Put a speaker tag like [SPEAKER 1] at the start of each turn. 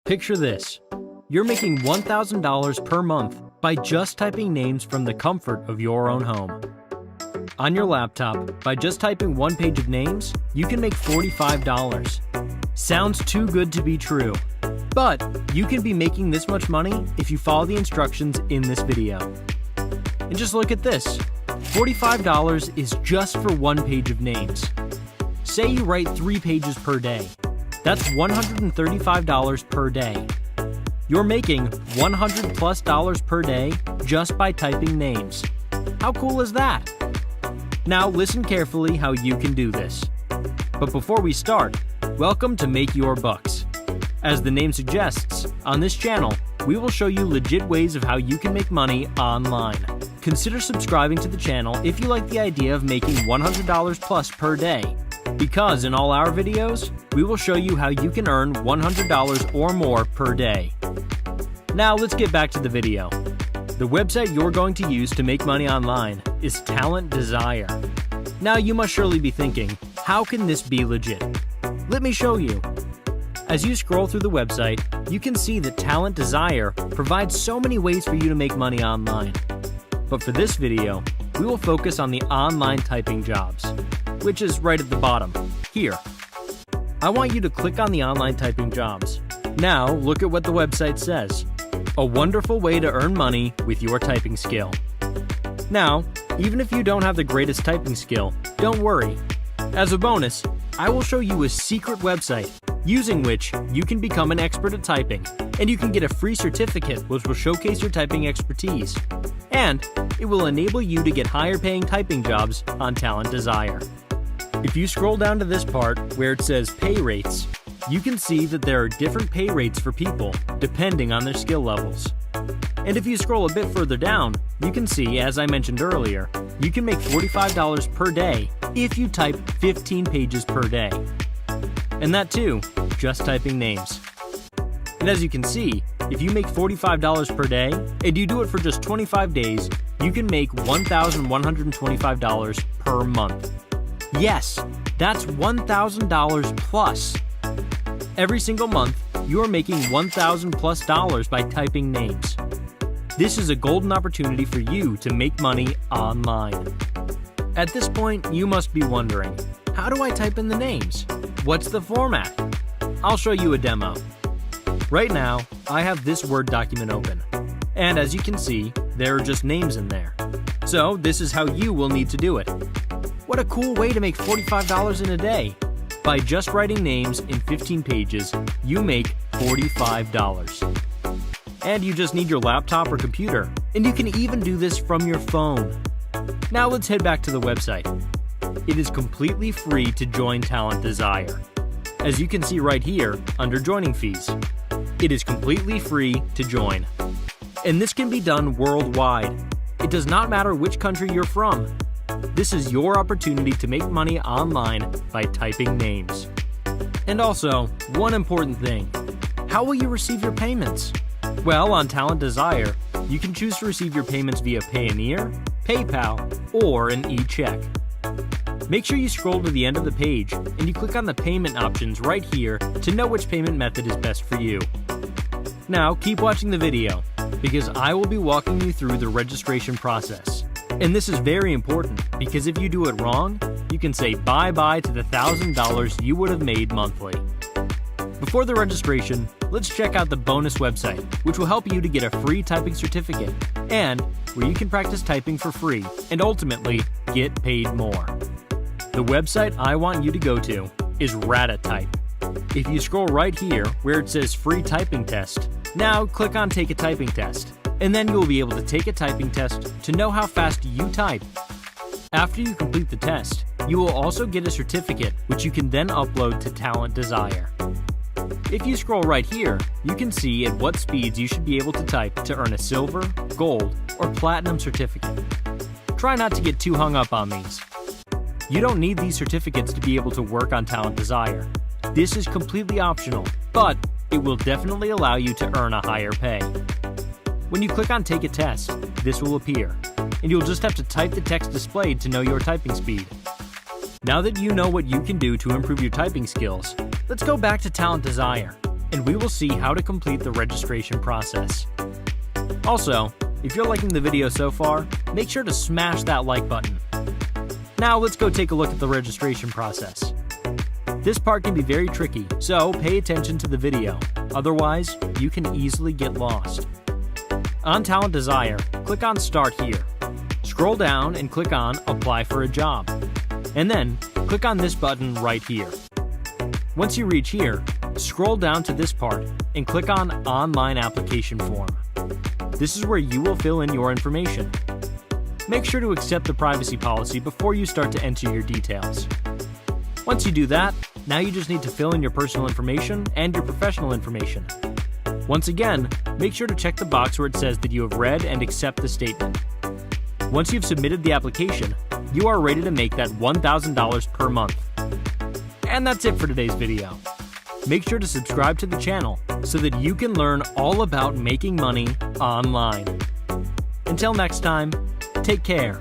[SPEAKER 1] Picture this. You're making $1,000 per month by just typing names from the comfort of your own home. On your laptop, by just typing one page of names, you can make $45. Sounds too good to be true. But you can be making this much money if you follow the instructions in this video. And just look at this. $45 is just for one page of names. Say you write 3 pages per day. That's $135 per day. You're making $100+ per day just by typing names. How cool is that? Now listen carefully how you can do this. But before we start, welcome to Make Your Bucks. As the name suggests, on this channel, we will show you legit ways of how you can make money online. Consider subscribing to the channel if you like the idea of making $100+ per day, because in all our videos, we will show you how you can earn $100 or more per day. Now let's get back to the video. The website you're going to use to make money online is Talent Desire. Now you must surely be thinking, how can this be legit? Let me show you. As you scroll through the website, you can see that Talent Desire provides so many ways for you to make money online. But for this video, we will focus on the online typing jobs, which is right at the bottom, here. I want you to click on the online typing jobs. Now look at what the website says. A wonderful way to earn money with your typing skill. Now, even if you don't have the greatest typing skill, don't worry. As a bonus, I will show you a secret website using which you can become an expert at typing, and you can get a free certificate which will showcase your typing expertise. And it will enable you to get higher paying typing jobs on Talent Desire. If you scroll down to this part where it says pay rates, you can see that there are different pay rates for people depending on their skill levels. And if you scroll a bit further down, you can see, as I mentioned earlier, you can make $45 per day if you type 15 pages per day. And that too, just typing names. And as you can see, if you make $45 per day and you do it for just 25 days, you can make $1,125 per month. Yes, that's $1,000 plus. Every single month, you are making $1,000+ by typing names. This is a golden opportunity for you to make money online. At this point, you must be wondering, how do I type in the names? What's the format? I'll show you a demo. Right now, I have this Word document open. And as you can see, there are just names in there. So this is how you will need to do it. What a cool way to make $45 in a day. By just writing names in 15 pages, you make $45. And you just need your laptop or computer, and you can even do this from your phone. Now let's head back to the website. It is completely free to join Talent Desire. As you can see right here, under joining fees. It is completely free to join. And this can be done worldwide. It does not matter which country you're from. This is your opportunity to make money online by typing names. And also, one important thing. How will you receive your payments? Well, on Talent Desire, you can choose to receive your payments via Payoneer, PayPal, or an e-check. Make sure you scroll to the end of the page and you click on the payment options right here to know which payment method is best for you. Now, keep watching the video, because I will be walking you through the registration process. And this is very important, because if you do it wrong, you can say bye-bye to the $1,000 you would have made monthly. Before the registration, let's check out the bonus website, which will help you to get a free typing certificate, and where you can practice typing for free, and ultimately, get paid more. The website I want you to go to is Ratatype. If you scroll right here where it says free typing test, now click on take a typing test, and then you will be able to take a typing test to know how fast you type. After you complete the test, you will also get a certificate which you can then upload to Talent Desire. If you scroll right here, you can see at what speeds you should be able to type to earn a silver, gold, or platinum certificate. Try not to get too hung up on these. You don't need these certificates to be able to work on Talent Desire. This is completely optional, but it will definitely allow you to earn a higher pay. When you click on Take a Test, this will appear, and you'll just have to type the text displayed to know your typing speed. Now that you know what you can do to improve your typing skills, let's go back to Talent Desire. and we will see how to complete the registration process. Also, if you're liking the video so far, make sure to smash that like button. Now let's go take a look at the registration process. This part can be very tricky, so pay attention to the video, otherwise you can easily get lost. On Talent Desire, click on Start here. Scroll down and click on Apply for a Job. And then, click on this button right here. Once you reach here, scroll down to this part and click on Online Application Form. This is where you will fill in your information. Make sure to accept the privacy policy before you start to enter your details. Once you do that, now you just need to fill in your personal information and your professional information. Once again, make sure to check the box where it says that you have read and accept the statement. Once you've submitted the application, you are ready to make that $1,000 per month. And that's it for today's video. Make sure to subscribe to the channel so that you can learn all about making money online. Until next time, take care.